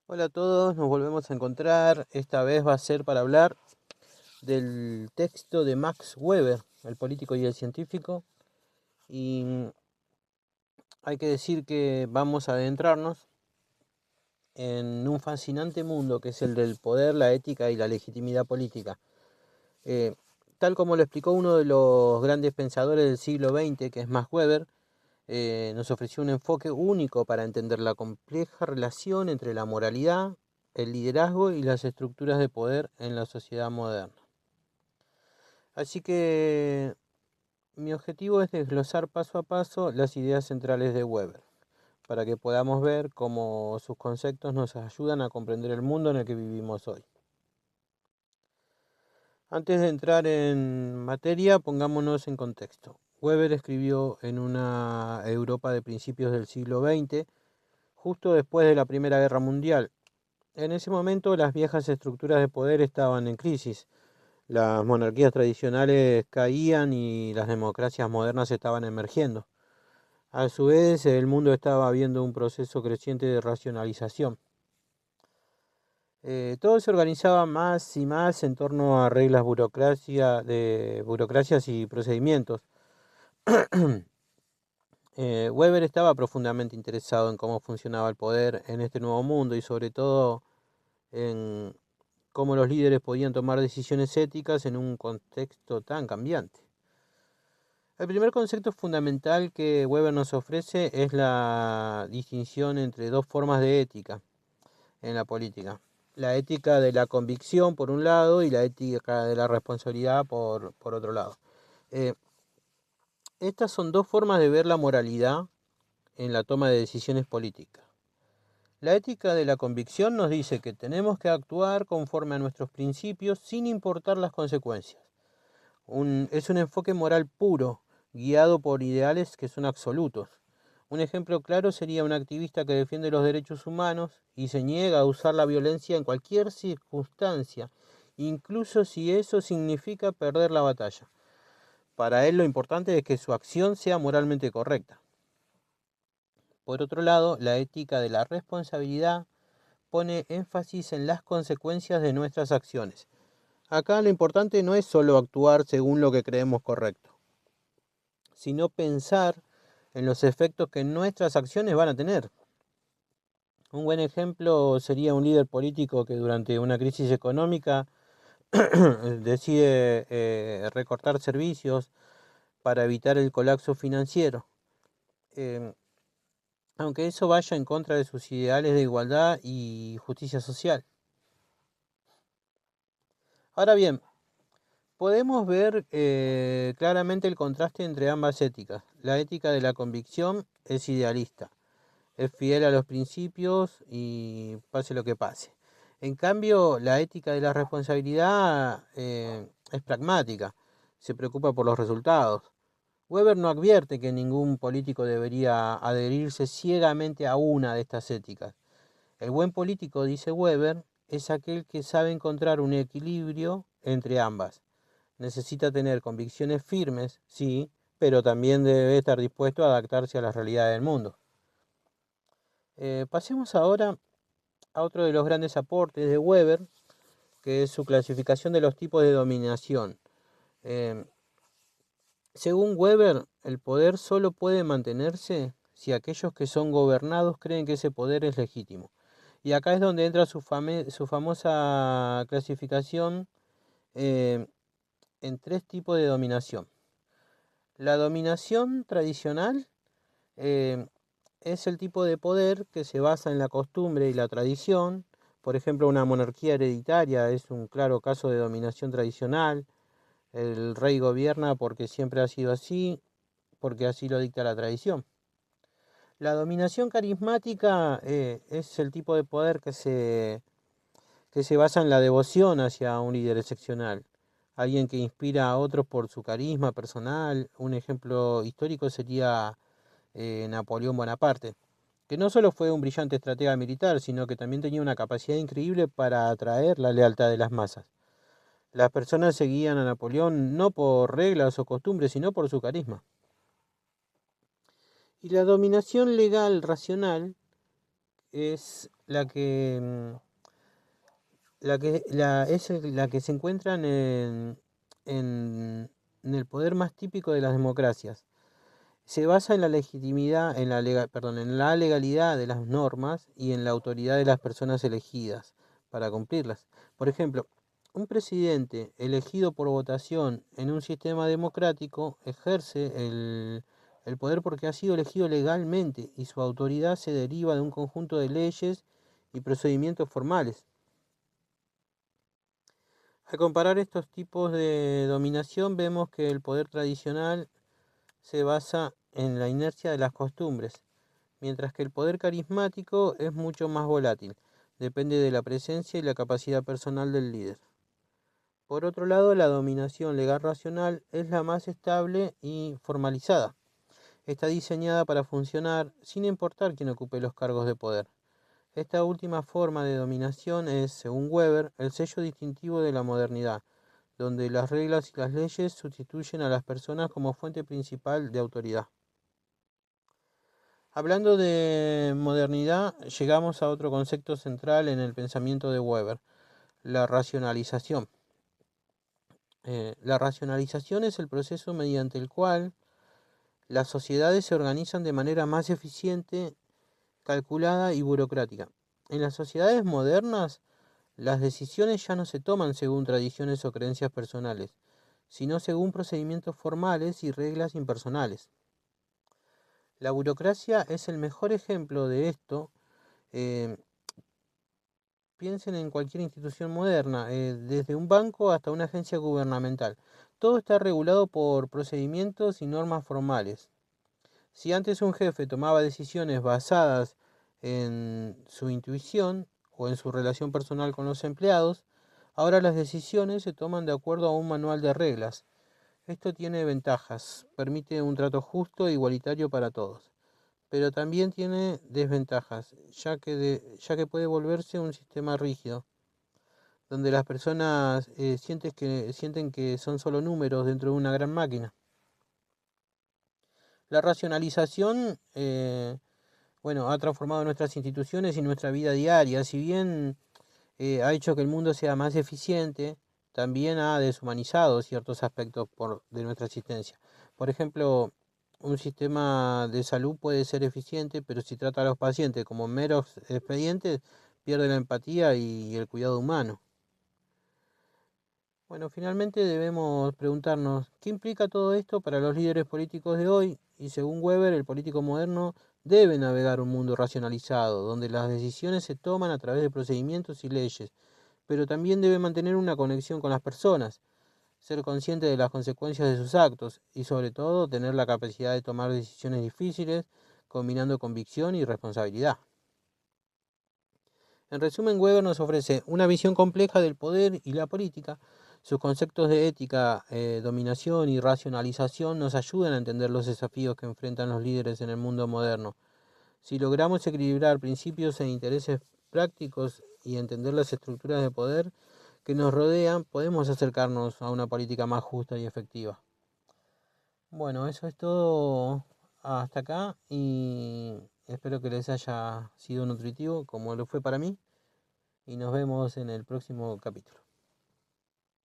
Hola a todos, nos volvemos a encontrar. Esta vez va a ser para hablar del texto de Max Weber, el político y el científico. Y hay que decir que vamos a adentrarnos en un fascinante mundo que es el del poder, la ética y la legitimidad política. Eh, Tal como lo explicó uno de los grandes pensadores del siglo XX, que es Max Weber, nos ofreció un enfoque único para entender la compleja relación entre la moralidad, el liderazgo y las estructuras de poder en la sociedad moderna. Así que mi objetivo es desglosar paso a paso las ideas centrales de Weber, para que podamos ver cómo sus conceptos nos ayudan a comprender el mundo en el que vivimos hoy. Antes de entrar en materia, pongámonos en contexto. Weber escribió en una Europa de principios del siglo XX, justo después de la Primera Guerra Mundial. En ese momento las viejas estructuras de poder estaban en crisis. Las monarquías tradicionales caían y las democracias modernas estaban emergiendo. A su vez, el mundo estaba viendo un proceso creciente de racionalización. Todo se organizaba más y más en torno a reglas de burocracias y procedimientos. Weber estaba profundamente interesado en cómo funcionaba el poder en este nuevo mundo y sobre todo en cómo los líderes podían tomar decisiones éticas en un contexto tan cambiante. El primer concepto fundamental que Weber nos ofrece es la distinción entre dos formas de ética en la política. La ética de la convicción por un lado y la ética de la responsabilidad por otro lado. Eh, Estas son dos formas de ver la moralidad en la toma de decisiones políticas. La ética de la convicción nos dice que tenemos que actuar conforme a nuestros principios sin importar las consecuencias. Es un enfoque moral puro, guiado por ideales que son absolutos. Un ejemplo claro sería un activista que defiende los derechos humanos y se niega a usar la violencia en cualquier circunstancia, incluso si eso significa perder la batalla. Para él lo importante es que su acción sea moralmente correcta. Por otro lado, la ética de la responsabilidad pone énfasis en las consecuencias de nuestras acciones. Acá lo importante no es solo actuar según lo que creemos correcto, sino pensar en los efectos que nuestras acciones van a tener. Un buen ejemplo sería un líder político que durante una crisis económica decide recortar servicios para evitar el colapso financiero. Eh, Aunque eso vaya en contra de sus ideales de igualdad y justicia social. Ahora bien, podemos ver claramente el contraste entre ambas éticas. La ética de la convicción es idealista, es fiel a los principios y pase lo que pase. En cambio, la ética de la responsabilidad es pragmática, se preocupa por los resultados. Weber no advierte que ningún político debería adherirse ciegamente a una de estas éticas. El buen político, dice Weber, es aquel que sabe encontrar un equilibrio entre ambas. Necesita tener convicciones firmes, sí, pero también debe estar dispuesto a adaptarse a las realidades del mundo. Pasemos ahora a otro de los grandes aportes de Weber, que es su clasificación de los tipos de dominación. Eh, Según Weber, el poder solo puede mantenerse si aquellos que son gobernados creen que ese poder es legítimo. Y acá es donde entra su famosa clasificación eh, en tres tipos de dominación. La dominación tradicional eh, es el tipo de poder que se basa en la costumbre y la tradición. Por ejemplo, una monarquía hereditaria es un claro caso de dominación tradicional. El rey gobierna porque siempre ha sido así, porque así lo dicta la tradición. La dominación carismática es el tipo de poder que se basa en la devoción hacia un líder excepcional, alguien que inspira a otros por su carisma personal. Un ejemplo histórico sería Napoleón Bonaparte, que no solo fue un brillante estratega militar, sino que también tenía una capacidad increíble para atraer la lealtad de las masas. Las personas seguían a Napoleón no por reglas o costumbres, sino por su carisma. Y la dominación legal racional es la que, es la que se encuentra en el poder más típico de las democracias. Se basa en la legitimidad, en la legalidad de las normas y en la autoridad de las personas elegidas para cumplirlas. Por ejemplo, un presidente elegido por votación en un sistema democrático ejerce el poder porque ha sido elegido legalmente y su autoridad se deriva de un conjunto de leyes y procedimientos formales. Al comparar estos tipos de dominación, vemos que el poder tradicional se basa en la inercia de las costumbres, mientras que el poder carismático es mucho más volátil, depende de la presencia y la capacidad personal del líder. Por otro lado, la dominación legal racional es la más estable y formalizada. Está diseñada para funcionar sin importar quién ocupe los cargos de poder. Esta última forma de dominación es, según Weber, el sello distintivo de la modernidad, donde las reglas y las leyes sustituyen a las personas como fuente principal de autoridad. Hablando de modernidad, llegamos a otro concepto central en el pensamiento de Weber, la racionalización. La racionalización es el proceso mediante el cual las sociedades se organizan de manera más eficiente, calculada y burocrática. En las sociedades modernas, las decisiones ya no se toman según tradiciones o creencias personales, sino según procedimientos formales y reglas impersonales. La burocracia es el mejor ejemplo de esto. Eh, Piensen en cualquier institución moderna, desde un banco hasta una agencia gubernamental. Todo está regulado por procedimientos y normas formales. Si antes un jefe tomaba decisiones basadas en su intuición o en su relación personal con los empleados, ahora las decisiones se toman de acuerdo a un manual de reglas. Esto tiene ventajas, permite un trato justo e igualitario para todos, pero también tiene desventajas, ya que puede volverse un sistema rígido, donde las personas sienten que son solo números dentro de una gran máquina. La racionalización ha transformado nuestras instituciones y nuestra vida diaria. Si bien ha hecho que el mundo sea más eficiente, también ha deshumanizado ciertos aspectos de nuestra existencia. Por ejemplo, un sistema de salud puede ser eficiente, pero si trata a los pacientes como meros expedientes, pierde la empatía y el cuidado humano. Bueno, finalmente debemos preguntarnos, ¿qué implica todo esto para los líderes políticos de hoy? Y según Weber, el político moderno debe navegar un mundo racionalizado, donde las decisiones se toman a través de procedimientos y leyes, pero también debe mantener una conexión con las personas, ser consciente de las consecuencias de sus actos y sobre todo tener la capacidad de tomar decisiones difíciles, combinando convicción y responsabilidad. En resumen, Weber nos ofrece una visión compleja del poder y la política. Sus conceptos de ética, dominación y racionalización nos ayudan a entender los desafíos que enfrentan los líderes en el mundo moderno. Si logramos equilibrar principios e intereses prácticos y entender las estructuras de poder que nos rodean, podemos acercarnos a una política más justa y efectiva. Bueno, eso es todo hasta acá y espero que les haya sido nutritivo como lo fue para mí y nos vemos en el próximo capítulo.